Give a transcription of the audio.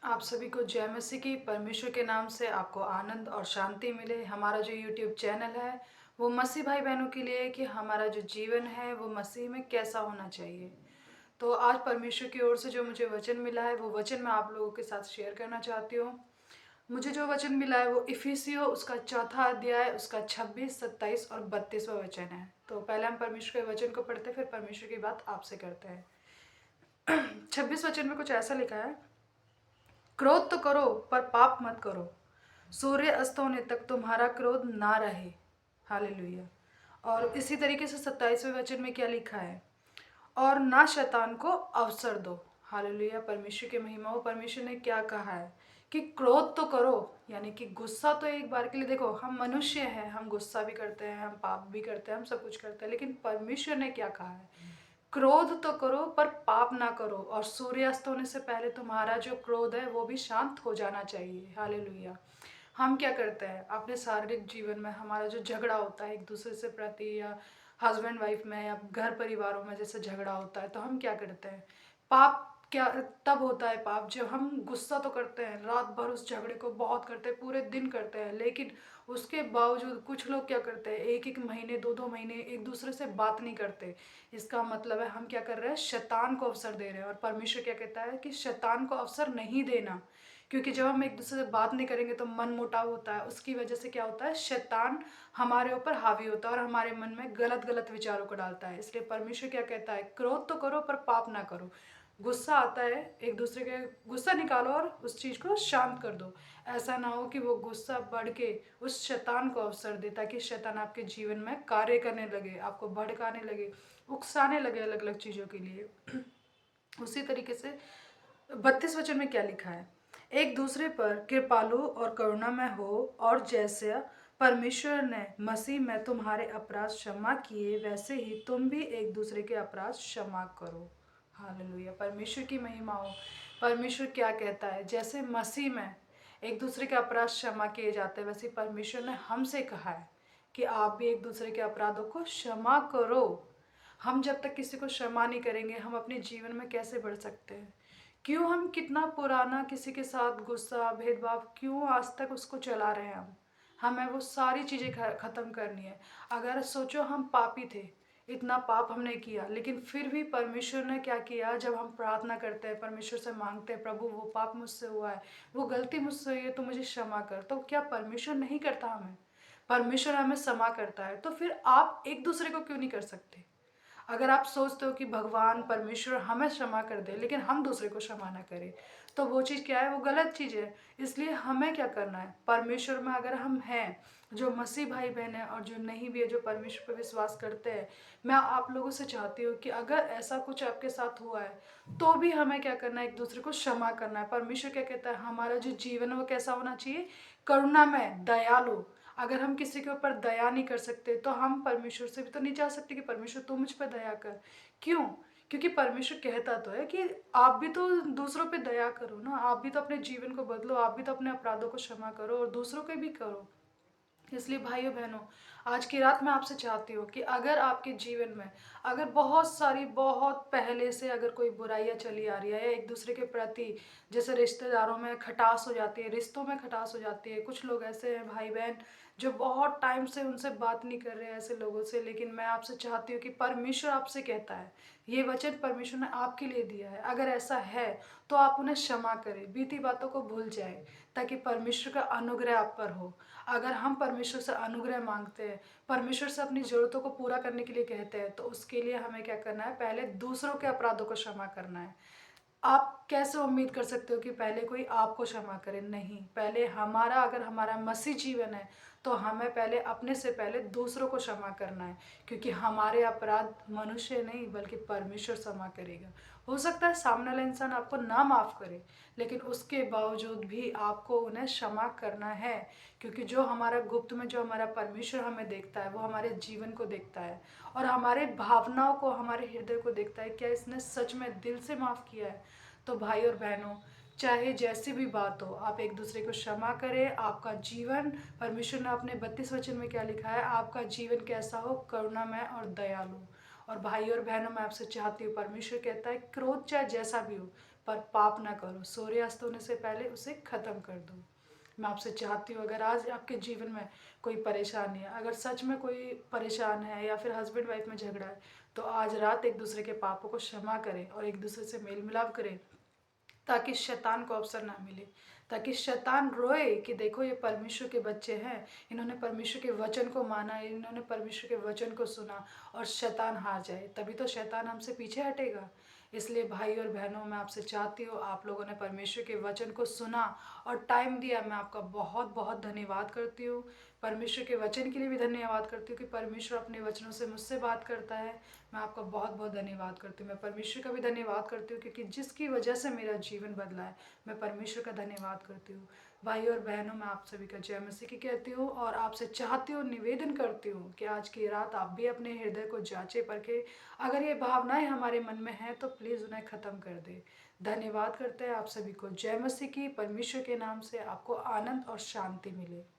आप सभी को जय मसीह की। परमेश्वर के नाम से आपको आनंद और शांति मिले। हमारा जो यूट्यूब चैनल है वो मसीह भाई बहनों के लिए है कि हमारा जो जीवन है वो मसीह में कैसा होना चाहिए। तो आज परमेश्वर की ओर से जो मुझे वचन मिला है वो वचन मैं आप लोगों के साथ शेयर करना चाहती हूँ। मुझे जो वचन मिला है वो इफिसियों उसका चौथा अध्याय उसका 26, 27 और 32वां वचन है। तो पहले हम परमेश्वर के वचन को पढ़ते फिर परमेश्वर की बात आपसे करते हैं। 26 वचन में कुछ ऐसा लिखा है, क्रोध तो करो पर पाप मत करो, सूर्य अस्त होने तक तुम्हारा क्रोध ना रहे। हालेलुया। और इसी तरीके से 27वें वचन में क्या लिखा है, और ना शैतान को अवसर दो। हालेलुया। परमेश्वर की महिमा हो। परमेश्वर ने क्या कहा है कि क्रोध तो करो, यानी कि गुस्सा तो एक बार के लिए, देखो हम मनुष्य हैं, हम गुस्सा भी करते हैं, हम पाप भी करते हैं, हम सब कुछ करते हैं, लेकिन परमेश्वर ने क्या कहा है, क्रोध तो करो पर पाप ना करो, और सूर्यास्त होने से पहले तुम्हारा जो क्रोध है वो भी शांत हो जाना चाहिए। हालेलुया। हम क्या करते हैं अपने शारीरिक जीवन में, हमारा जो झगड़ा होता है एक दूसरे से प्रति, या हस्बैंड वाइफ में या घर परिवारों में जैसे झगड़ा होता है, तो हम क्या करते हैं, पाप क्या तब होता है पाप जब हम गुस्सा तो करते हैं, रात भर उस झगड़े को बहुत करते हैं, पूरे दिन करते हैं, लेकिन उसके बावजूद कुछ लोग क्या करते हैं, एक एक महीने, दो दो महीने एक दूसरे से बात नहीं करते। इसका मतलब है हम क्या कर रहे हैं, शैतान को अवसर दे रहे हैं। और परमेश्वर क्या कहता है कि शैतान को अवसर नहीं देना, क्योंकि जब हम एक दूसरे से बात नहीं करेंगे तो मन मुटाव होता है, उसकी वजह से क्या होता है, शैतान हमारे ऊपर हावी होता है और हमारे मन में गलत गलत विचारों को डालता है। इसलिए परमेश्वर क्या कहता है, क्रोध तो करो पर पाप ना करो। गुस्सा आता है, एक दूसरे के गुस्सा निकालो और उस चीज़ को शांत कर दो। ऐसा ना हो कि वो गुस्सा बढ़ के उस शैतान को अवसर दे, ताकि शैतान आपके जीवन में कार्य करने लगे, आपको भड़काने लगे, उकसाने लगे अलग अलग चीज़ों के लिए। उसी तरीके से 32 वचन में क्या लिखा है, एक दूसरे पर कृपालु और करुणामय हो, और जैसे परमेश्वर ने मसीह में तुम्हारे अपराध क्षमा किए वैसे ही तुम भी एक दूसरे के अपराध क्षमा करो। हालेलुया। परमेश्वर की महिमा हो। परमेश्वर क्या कहता है, जैसे मसीह में एक दूसरे के अपराध क्षमा किए जाते हैं, वैसे परमेश्वर ने हमसे कहा है कि आप भी एक दूसरे के अपराधों को क्षमा करो। हम जब तक किसी को क्षमा नहीं करेंगे हम अपने जीवन में कैसे बढ़ सकते हैं। क्यों हम कितना पुराना किसी के साथ गुस्सा भेदभाव क्यों आज तक उसको चला रहे हैं। हम हमें वो सारी चीज़ें ख़त्म करनी है। अगर सोचो हम पापी थे, इतना पाप हमने किया, लेकिन फिर भी परमेश्वर ने क्या किया, जब हम प्रार्थना करते हैं, परमेश्वर से मांगते हैं, प्रभु वो पाप मुझसे हुआ है, वो गलती मुझसे हुई है, तो मुझे क्षमा कर, तो क्या परमेश्वर नहीं करता हमें, परमेश्वर हमें क्षमा करता है। तो फिर आप एक दूसरे को क्यों नहीं कर सकते। अगर आप सोचते हो कि भगवान परमेश्वर हमें क्षमा कर दे लेकिन हम दूसरे को क्षमा ना करें, तो वो चीज़ क्या है, वो गलत चीज़ है। इसलिए हमें क्या करना है, परमेश्वर में अगर हम हैं, जो मसीह भाई बहन है और जो नहीं भी है, जो परमेश्वर पर विश्वास करते हैं, मैं आप लोगों से चाहती हूँ कि अगर ऐसा कुछ आपके साथ हुआ है तो भी हमें क्या करना है, एक दूसरे को क्षमा करना है। परमेश्वर क्या कहता है, हमारा जो जीवन है वो कैसा होना चाहिए, करुणामय, दयालु। अगर हम किसी के ऊपर दया नहीं कर सकते तो हम परमेश्वर से भी तो नहीं चाह सकते कि परमेश्वर तू मुझ पर दया कर। क्यों? क्योंकि परमेश्वर कहता तो है कि आप भी तो दूसरों पे दया करो ना, आप भी तो अपने जीवन को बदलो, आप भी तो अपने अपराधों को क्षमा करो और दूसरों के भी करो। इसलिए भाइयों बहनों, आज की रात मैं आपसे चाहती हूँ कि अगर आपके जीवन में अगर बहुत सारी, बहुत पहले से अगर कोई बुराइयाँ चली आ रही है, या एक दूसरे के प्रति, जैसे रिश्तेदारों में खटास हो जाती है, रिश्तों में खटास हो जाती है, कुछ लोग ऐसे हैं भाई बहन जो बहुत टाइम से उनसे बात नहीं कर रहे हैं ऐसे लोगों से, लेकिन मैं आपसे चाहती हूँ कि परमेश्वर आपसे कहता है, ये वचन परमेश्वर ने आपके लिए दिया है, अगर ऐसा है तो आप उन्हें क्षमा करें, बीती बातों को भूल जाए, ताकि परमेश्वर का अनुग्रह आप पर हो। अगर हम परमेश्वर से अनुग्रह मांगते हैं, परमेश्वर से अपनी ज़रूरतों को पूरा करने के लिए कहते हैं, तो उसके लिए हमें क्या करना है, पहले दूसरों के अपराधों को क्षमा करना है। आप कैसे उम्मीद कर सकते हो कि पहले कोई आपको क्षमा करे, नहीं, पहले हमारा, अगर हमारा मसीह जीवन है तो हमें पहले अपने से पहले दूसरों को क्षमा करना है, क्योंकि हमारे अपराध मनुष्य नहीं बल्कि परमेश्वर क्षमा करेगा। हो सकता है सामने वाला इंसान आपको ना माफ़ करे, लेकिन उसके बावजूद भी आपको उन्हें क्षमा करना है, क्योंकि जो हमारा गुप्त में, जो हमारा परमेश्वर हमें देखता है, वो हमारे जीवन को देखता है और हमारे भावनाओं को, हमारे हृदय को देखता है, क्या इसने सच में दिल से माफ़ किया है। तो भाई और बहनों, चाहे जैसी भी बात हो, आप एक दूसरे को क्षमा करें। आपका जीवन, परमेश्वर ने अपने 32 वचन में क्या लिखा है, आपका जीवन कैसा हो, करुणामय और दयालु। और भाई और बहनों, मैं आपसे चाहती हूँ, परमेश्वर कहता है क्रोध चाहे जैसा भी हो, पर पाप ना करो, सूर्यास्त होने से पहले उसे ख़त्म कर दो। मैं आपसे चाहती हूँ, अगर आज आपके जीवन में कोई परेशानी है, अगर सच में कोई परेशान है या फिर हस्बैंड वाइफ में झगड़ा है, तो आज रात एक दूसरे के पापों को क्षमा करें और एक दूसरे से मेल मिलाप करें, ताकि शैतान को अवसर ना मिले, ताकि शैतान रोए कि देखो ये परमेश्वर के बच्चे हैं, इन्होंने परमेश्वर के वचन को माना, इन्होंने परमेश्वर के वचन को सुना, और शैतान हार जाए, तभी तो शैतान हमसे पीछे हटेगा। इसलिए भाई और बहनों, मैं आपसे चाहती हूँ, आप लोगों ने परमेश्वर के वचन को सुना और टाइम दिया, मैं आपका बहुत बहुत धन्यवाद करती हूँ। परमेश्वर के वचन के लिए भी धन्यवाद करती हूँ कि परमेश्वर अपने वचनों से मुझसे बात करता है। मैं आपका बहुत बहुत धन्यवाद करती हूँ। मैं परमेश्वर का भी धन्यवाद करती हूँ क्योंकि जिसकी वजह से मेरा जीवन बदला है, मैं परमेश्वर का धन्यवाद करती हूँ। भाई और बहनों, मैं आप सभी का जय मसीह की कहती हूँ और आपसे चाहती हूँ, निवेदन करती हूँ कि आज की रात आप भी अपने हृदय को जांचे परखे, अगर ये भावनाएं हमारे मन में हैं तो प्लीज़ उन्हें ख़त्म कर दे। धन्यवाद करते हैं आप सभी को। जय मसीह की। परमेश्वर के नाम से आपको आनंद और शांति मिले।